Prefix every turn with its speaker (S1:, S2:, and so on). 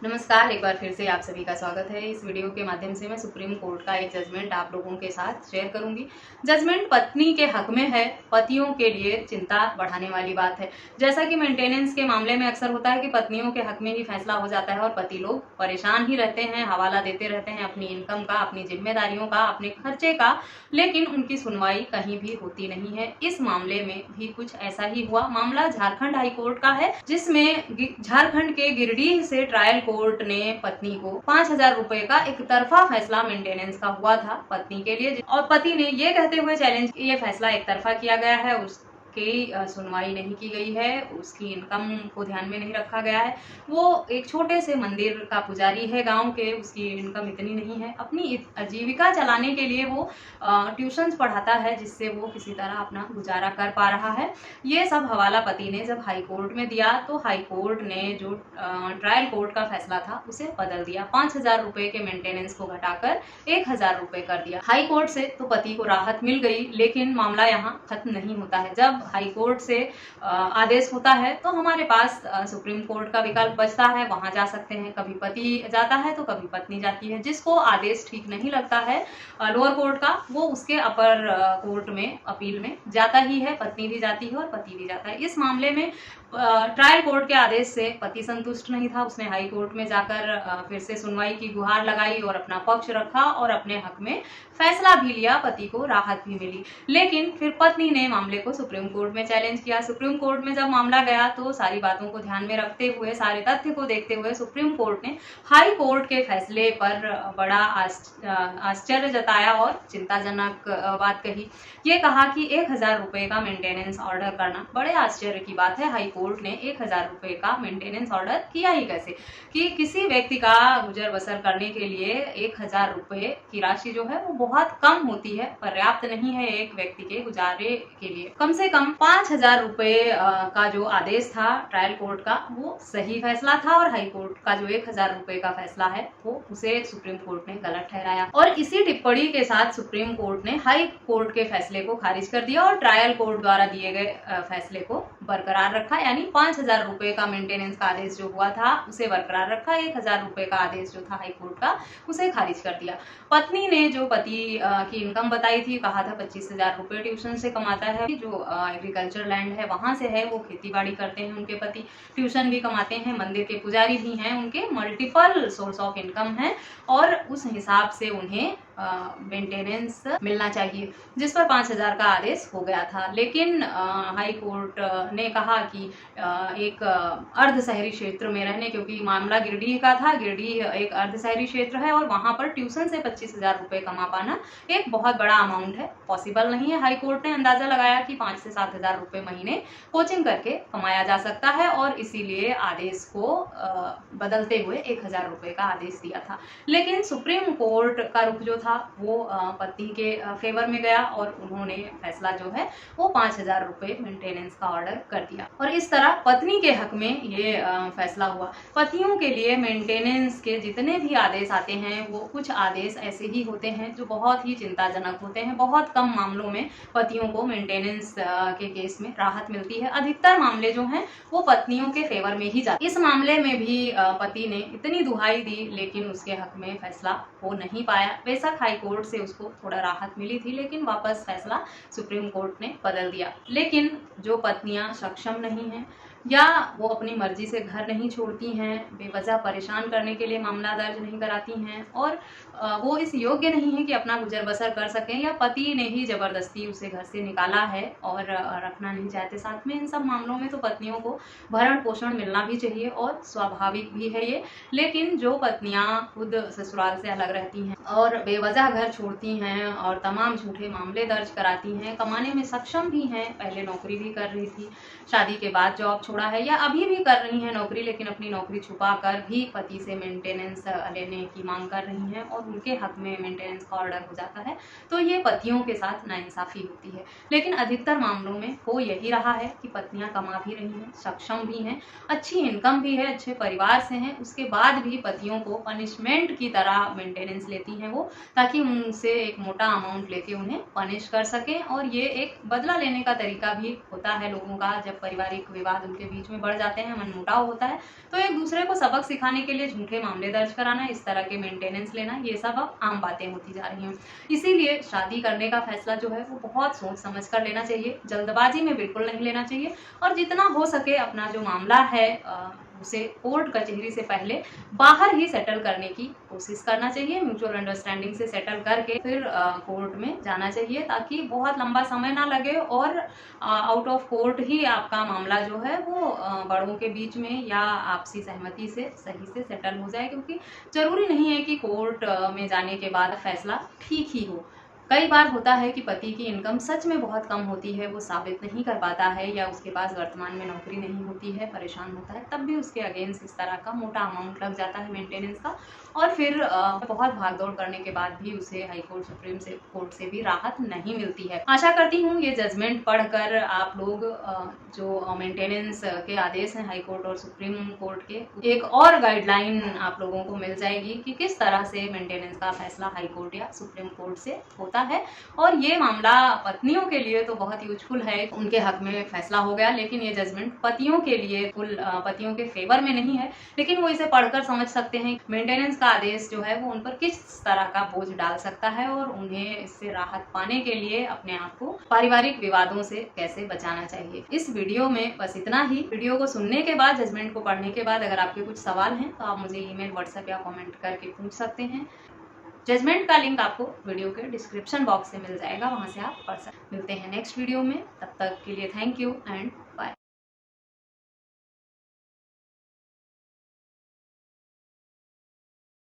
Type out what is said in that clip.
S1: नमस्कार, एक बार फिर से आप सभी का स्वागत है। इस वीडियो के माध्यम से मैं सुप्रीम कोर्ट का एक जजमेंट आप लोगों के साथ शेयर करूंगी। जजमेंट पत्नी के हक में है, पतियों के लिए चिंता बढ़ाने वाली बात है। जैसा कि मेंटेनेंस के मामले में अक्सर होता है कि पत्नियों के हक में ही फैसला हो जाता है और पति लोग परेशान ही रहते हैं, हवाला देते रहते हैं अपनी इनकम का, अपनी जिम्मेदारियों का, अपने खर्चे का, लेकिन उनकी सुनवाई कहीं भी होती नहीं है। इस मामले में भी कुछ ऐसा ही हुआ। मामला झारखंड हाई कोर्ट का है, जिसमें झारखंड के गिरिडीह से ट्रायल कोर्ट ने पत्नी को 5,000 रुपए का एक तरफा फैसला मेंटेनेंस का हुआ था पत्नी के लिए, और पति ने ये कहते हुए चैलेंज, ये फैसला एक तरफा किया गया है, उसकी सुनवाई नहीं की गई है, उसकी इनकम को ध्यान में नहीं रखा गया है। वो एक छोटे से मंदिर का पुजारी है गांव के, उसकी इनकम इतनी नहीं है। अपनी आजीविका चलाने के लिए वो ट्यूशंस पढ़ाता है, जिससे वो किसी तरह अपना गुजारा कर पा रहा है। ये सब हवाला पति ने जब हाई कोर्ट में दिया तो हाई कोर्ट ने जो ट्रायल कोर्ट का फैसला था उसे बदल दिया। 5,000 रुपए के मेंटेनेंस को घटाकर 1,000 रुपए कर दिया। हाई कोर्ट से तो पति को राहत मिल गई, लेकिन मामला यहाँ खत्म नहीं होता है। जब हाई कोर्ट से आदेश होता है तो हमारे पास सुप्रीम कोर्ट का विकल्प बचता है, वहां जा सकते हैं। कभी पति जाता है तो कभी पत्नी जाती है। जिसको आदेश ठीक नहीं लगता है लोअर कोर्ट का, वो उसके अपर कोर्ट में अपील में जाता ही है। पत्नी भी जाती है और पति भी जाता है। इस मामले में ट्रायल कोर्ट के आदेश से पति संतुष्ट नहीं था। उसने हाई कोर्ट में जाकर फिर से सुनवाई की गुहार लगाई और अपना पक्ष रखा और अपने हक में फैसला भी लिया। पति को राहत भी मिली, लेकिन फिर पत्नी ने मामले को सुप्रीम कोर्ट में चैलेंज किया। सुप्रीम कोर्ट में जब मामला गया तो सारी बातों को ध्यान में रखते हुए, सारे तथ्य को देखते हुए सुप्रीम कोर्ट ने हाई कोर्ट के फैसले पर बड़ा आश्चर्य जताया और चिंताजनक बात कही। ये कहा कि 1,000 रुपए का मेंटेनेंस ऑर्डर करना बड़े आश्चर्य की बात है। हाई कोर्ट ने 1,000 रुपए का मेंटेनेंस ऑर्डर किया ही कैसे, कि किसी व्यक्ति का गुजर बसर करने के लिए 1,000 रुपए की राशि जो है वो बहुत कम होती है, पर्याप्त नहीं है एक व्यक्ति के गुजारे के लिए। कम से कम 5,000 रुपए का जो आदेश था ट्रायल कोर्ट का, वो सही फैसला था, और हाई कोर्ट का जो 1,000 रुपए का फैसला है वो उसे सुप्रीम कोर्ट ने गलत ठहराया। और इसी टिप्पणी के साथ सुप्रीम कोर्ट ने हाई कोर्ट के फैसले को खारिज कर दिया और ट्रायल कोर्ट द्वारा दिए गए फैसले को बरकरार रखा। यानी 5,000 रुपए का मेंटेनेंस का आदेश जो हुआ था उसे बरकरार रखा। 1,000 रुपए का आदेश जो था हाई कोर्ट का, उसे खारिज कर दिया। पत्नी ने जो पति की इनकम बताई थी, कहा था 25,000 रुपए ट्यूशन से कमाता है। जो एग्रीकल्चर लैंड है वहां से है, वो खेती बाड़ी करते हैं उनके पति, ट्यूशन भी कमाते हैं, मंदिर के पुजारी भी हैं, उनके मल्टीपल सोर्स ऑफ इनकम है, और उस हिसाब से उन्हें मेंटेनेंस मिलना चाहिए, जिस पर 5,000 का आदेश हो गया था। लेकिन हाई कोर्ट ने कहा कि एक अर्ध शहरी क्षेत्र में रहने, क्योंकि मामला गिरिडीह का था, गिरिडीह एक अर्ध शहरी क्षेत्र है और वहां पर ट्यूशन से 25,000 रुपए कमा पाना एक बहुत बड़ा अमाउंट है, पॉसिबल नहीं है। हाई कोर्ट ने अंदाजा लगाया कि 5 से 7,000 रुपए महीने कोचिंग करके कमाया जा सकता है, और इसीलिए आदेश को बदलते हुए 1,000 रुपए का आदेश दिया था। लेकिन सुप्रीम कोर्ट का रुख जो था वो पत्नी के फेवर में गया, और उन्होंने फैसला जो है वो 5,000 रुपए मेंटेनेंस का ऑर्डर कर दिया, और इस तरह पत्नी के हक में ये फैसला हुआ। पतियों के लिए मेंटेनेंस के जितने भी आदेश आते हैं, वो कुछ आदेश ऐसे ही होते हैं जो बहुत ही चिंताजनक होते हैं। बहुत कम मामलों में पतियों को मेंटेनेंस के केस में राहत मिलती है। अधिकतर मामले जो हैं वो पत्नियों के फेवर में ही जाते हैं। इस मामले में भी पति ने इतनी दुहाई दी, लेकिन उसके हक में फैसला हो नहीं पाया। बेशक हाई कोर्ट से उसको थोड़ा राहत मिली थी, लेकिन वापस फैसला सुप्रीम कोर्ट ने बदल दिया। लेकिन जो पत्नियां सक्षम नहीं हैं, या वो अपनी मर्जी से घर नहीं छोड़ती हैं, बेवजह परेशान करने के लिए मामला दर्ज नहीं कराती हैं, और वो इस योग्य नहीं है कि अपना गुजर बसर कर सकें, या पति ने ही जबरदस्ती उसे घर से निकाला है और रखना नहीं चाहते साथ में, इन सब मामलों में तो पत्नियों को भरण पोषण मिलना भी चाहिए और स्वाभाविक भी है ये। लेकिन जो पत्नियां खुद ससुराल से अलग रहती हैं और बेवजह घर छोड़ती हैं और तमाम झूठे मामले दर्ज कराती हैं, कमाने में सक्षम भी हैं, पहले नौकरी भी कर रही थी, शादी के बाद जॉब छोड़ा है, या अभी भी कर रही हैं नौकरी, लेकिन अपनी नौकरी छुपा कर भी पति से मेंटेनेंस लेने की मांग कर रही हैं, और उनके हक में मेंटेनेंस का ऑर्डर हो जाता है, तो ये पतियों के साथ नाइंसाफी होती है। लेकिन अधिकतर मामलों में हो यही रहा है कि पत्नियां कमा भी रही हैं, सक्षम भी हैं, अच्छी इनकम भी है, अच्छे परिवार से हैं, उसके बाद भी पतियों को पनिशमेंट की तरह मेंटेनेंस लेती हैं वो, ताकि उनसे एक मोटा अमाउंट लेके उन्हें पनिश कर सकें। और ये एक बदला लेने का तरीका भी होता है लोगों का, जब पारिवारिक विवाद उनके के बीच में बढ़ जाते हैं, मनमुटाव होता है, तो एक दूसरे को सबक सिखाने के लिए झूठे मामले दर्ज कराना, इस तरह के मेंटेनेंस लेना, ये सब अब आम बातें होती जा रही हैं। इसीलिए शादी करने का फैसला जो है वो बहुत सोच समझ कर लेना चाहिए, जल्दबाजी में बिल्कुल नहीं लेना चाहिए, और जितना हो सके अपना जो मामला है उसे कोर्ट कचहरी से पहले बाहर ही सेटल करने की कोशिश करना चाहिए। म्यूचुअल अंडरस्टैंडिंग से सेटल करके फिर कोर्ट में जाना चाहिए, ताकि बहुत लंबा समय ना लगे और आउट ऑफ कोर्ट ही आपका मामला जो है वो बड़ों के बीच में या आपसी सहमति से सही से सेटल हो जाए, क्योंकि जरूरी नहीं है कि कोर्ट में जाने के बाद फैसला ठीक ही हो। कई बार होता है कि पति की इनकम सच में बहुत कम होती है, वो साबित नहीं कर पाता है, या उसके पास वर्तमान में नौकरी नहीं होती है, परेशान होता है, तब भी उसके अगेंस्ट इस तरह का मोटा अमाउंट लग जाता है मेंटेनेंस का, और फिर बहुत भागदौड़ करने के बाद भी उसे हाई कोर्ट सुप्रीम कोर्ट से भी राहत नहीं मिलती है। आशा करती हूँ ये जजमेंट पढ़कर आप लोग जो मेंटेनेंस के आदेश हैं हाई कोर्ट और सुप्रीम कोर्ट के, एक और गाइडलाइन आप लोगों को मिल जाएगी कि किस तरह से मेंटेनेंस का फैसला हाई कोर्ट या सुप्रीम कोर्ट से होता है। और ये मामला पत्नियों के लिए तो बहुत यूजफुल है, उनके हक में फैसला हो गया, लेकिन ये जजमेंट पतियों के लिए पतियों के फेवर में नहीं है, लेकिन वो इसे पढ़कर समझ सकते हैं मेंटेनेंस का आदेश जो है वो उन पर किस तरह का बोझ डाल सकता है, और उन्हें इससे राहत पाने के लिए अपने आप को पारिवारिक विवादों से कैसे बचाना चाहिए। इस वीडियो में बस इतना ही। वीडियो को सुनने के बाद, जजमेंट को पढ़ने के बाद अगर आपके कुछ सवाल हैं तो आप मुझे ईमेल, व्हाट्सएप या कमेंट करके पूछ सकते हैं। जजमेंट का लिंक आपको वीडियो के डिस्क्रिप्शन बॉक्स से मिल जाएगा, वहां से आप पढ़ सकते हैं। मिलते हैं नेक्स्ट वीडियो में, तब तक के लिए थैंक यू एंड